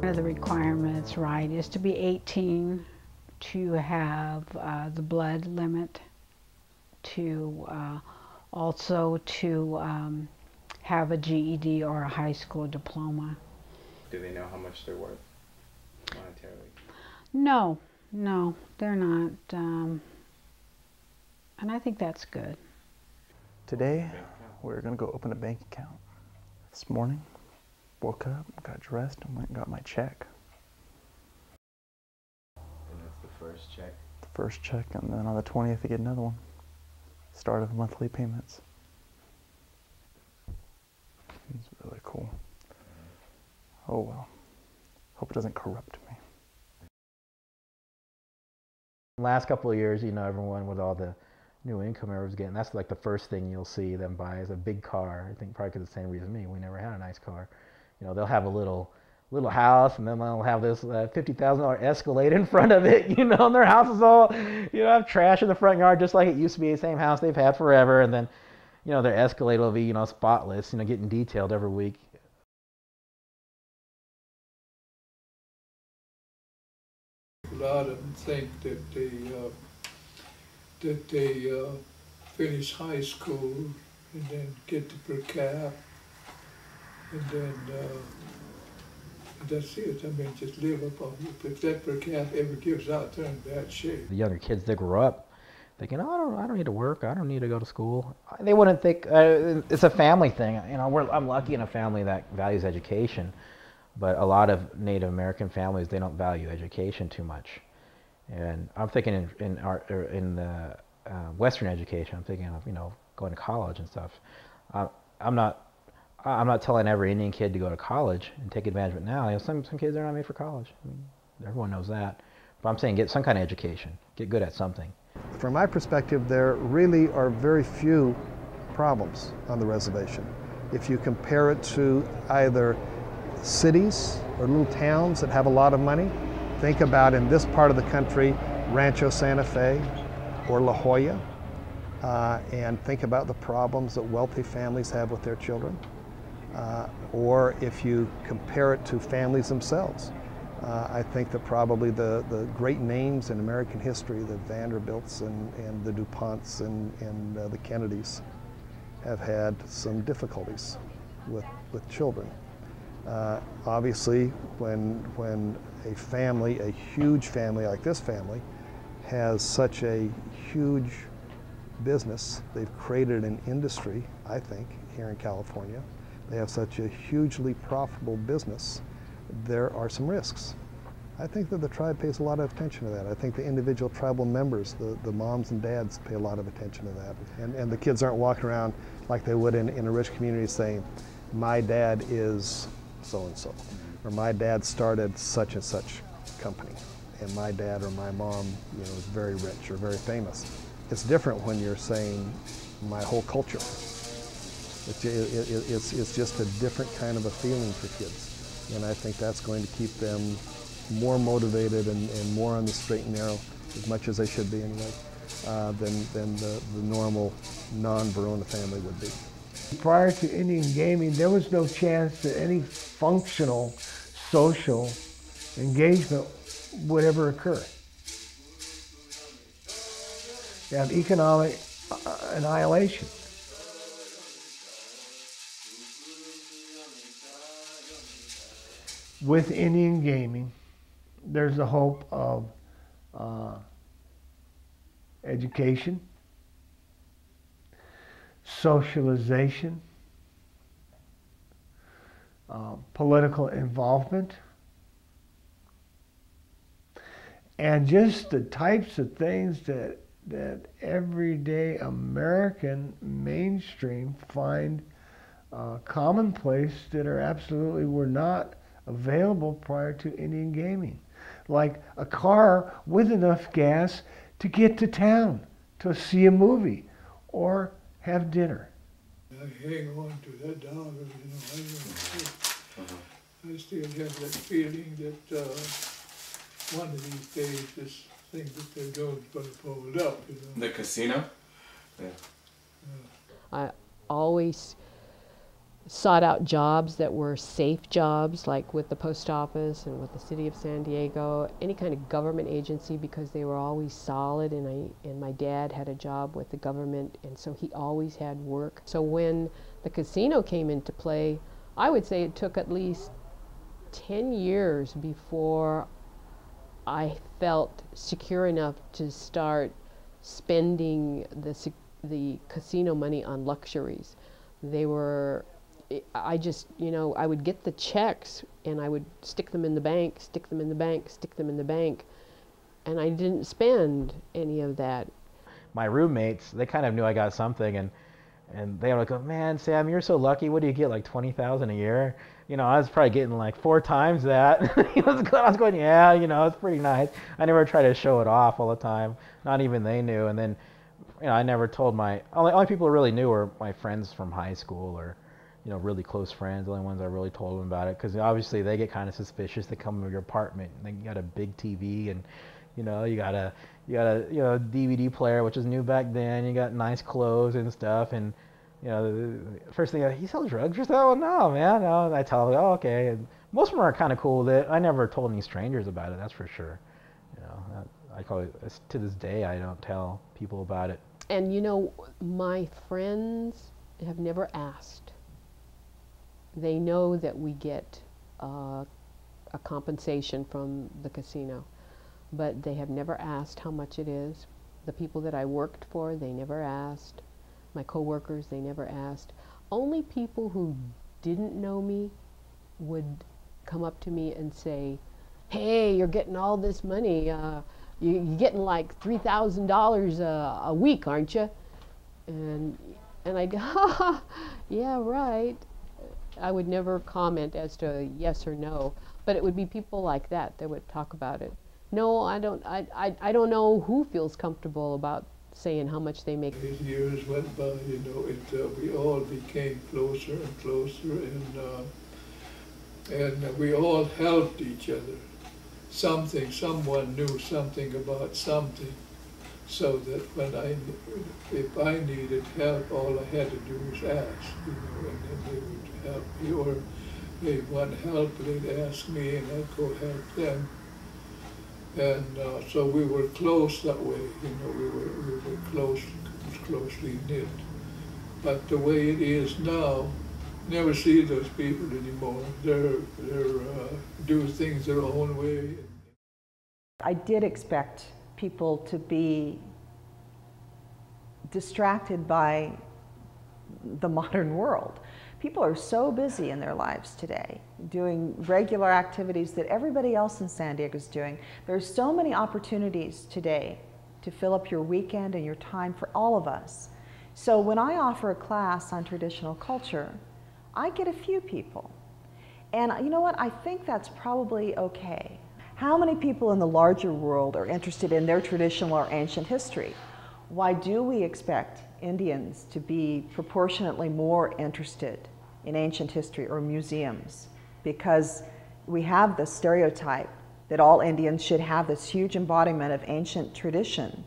of the requirements, right, is to be 18, to have the blood limit, to also to have a GED or a high school diploma. Do they know how much they're worth monetarily? No, no, they're not. And I think that's good. Today, we're going to go open a bank account. This morning, woke up, got dressed, and went and got my check. And that's the first check? The first check, and then on the 20th, I get another one. Start of monthly payments. It's really cool. Oh well. Hope it doesn't corrupt me. Last couple of years, you know, everyone with all the new income everyone's getting, that's like the first thing you'll see them buy is a big car. I think probably because the same reason me, we never had a nice car. You know, they'll have a little house, and then they'll have this $50,000 Escalade in front of it, you know, and their house is all, you know, have trash in the front yard just like it used to be, the same house they've had forever, and then, you know, their Escalade will be, you know, spotless, you know, getting detailed every week. A lot of them think that they finish high school and then get the per cap, and then that's it. I mean, just live up on it. If that per cap ever gives out, they're in bad shape. The younger kids, they grow up thinking, oh, I don't need to work, I don't need to go to school. They wouldn't think, it's a family thing. You know, I'm lucky in a family that values education, but a lot of Native American families, they don't value education too much. And I'm thinking in the Western education, I'm thinking of, you know, going to college and stuff. I'm not telling every Indian kid to go to college and take advantage of it now. You know, some kids are not made for college. I mean, everyone knows that. But I'm saying get some kind of education, get good at something. From my perspective, there really are very few problems on the reservation. If you compare it to either cities or little towns that have a lot of money, think about in this part of the country, Rancho Santa Fe or La Jolla, and think about the problems that wealthy families have with their children. Or if you compare it to families themselves, I think that probably the great names in American history, the Vanderbilts and the DuPonts and the Kennedys, have had some difficulties with children. Obviously, when a family, a huge family like this family, has such a huge business, they've created an industry, I think, here in California. They have such a hugely profitable business, there are some risks. I think that the tribe pays a lot of attention to that. I think the individual tribal members, the moms and dads, pay a lot of attention to that. And the kids aren't walking around like they would in a rich community saying, my dad is so-and-so, or my dad started such and such company, and my dad or my mom, you know, is very rich or very famous. It's different when you're saying my whole culture. It's just a different kind of a feeling for kids, and I think that's going to keep them more motivated and more on the straight and narrow, as much as they should be anyway, than the normal non-Barona family would be. Prior to Indian gaming, there was no chance that any functional social engagement would ever occur. You have economic annihilation. With Indian gaming, there's the hope of education, socialization, political involvement, and just the types of things that everyday American mainstream find commonplace that are absolutely were not available prior to Indian gaming. Like a car with enough gas to get to town, to see a movie, or have dinner. I hang on to that dollar, you know, I still have that feeling that one of these days this thing that they're doing is going to fold up, you know. The casino? Yeah. I always sought out jobs that were safe jobs, like with the post office and with the city of San Diego, any kind of government agency, because they were always solid, and my dad had a job with the government, and so he always had work. So when the casino came into play, I would say it took at least 10 years before I felt secure enough to start spending the casino money on luxuries. They were, I just, you know, I would get the checks and I would stick them in the bank, stick them in the bank, stick them in the bank, and I didn't spend any of that. My roommates, they kind of knew I got something, and they were like, oh, man, Sam, you're so lucky. What do you get, like $20,000 a year? You know, I was probably getting like 4 times that. I was going, yeah, you know, it's pretty nice. I never tried to show it off all the time. Not even they knew. And then, you know, I never told my, only people who really knew were my friends from high school, or, you know, really close friends. The only ones I really told them about it, because obviously they get kind of suspicious. They come to your apartment and you got a big TV, and, you know, you got a DVD player, which is new back then. You got nice clothes and stuff, and, you know, the first thing, you sell drugs or something? Oh, no, man, no. And I tell them, oh, okay. And most of them are kind of cool with it. I never told any strangers about it, that's for sure. You know, I probably, to this day, I don't tell people about it. And, you know, my friends have never asked. They know that we get a compensation from the casino, but they have never asked how much it is. The people that I worked for, they never asked. My coworkers, they never asked. Only people who didn't know me would come up to me and say, hey, you're getting all this money. You're getting like $3,000 a week, aren't you? And I'd go, ha, yeah, right. I would never comment as to yes or no, but it would be people like that that would talk about it. No, I don't know who feels comfortable about saying how much they make. As years went by, you know, we all became closer and closer, and we all helped each other. Someone knew something about something, so that if I needed help, all I had to do was ask, you know, and then they would help me, or they want help, they'd ask me, and I'd go help them. And so we were close that way, you know, we were closely knit. But the way it is now, never see those people anymore. They're do things their own way. I did expect people to be distracted by the modern world. People are so busy in their lives today, doing regular activities that everybody else in San Diego is doing. There's so many opportunities today to fill up your weekend and your time for all of us. So when I offer a class on traditional culture, I get a few people. And you know what? I think that's probably okay. How many people in the larger world are interested in their traditional or ancient history? Why do we expect Indians to be proportionately more interested in ancient history or museums? Because we have the stereotype that all Indians should have this huge embodiment of ancient tradition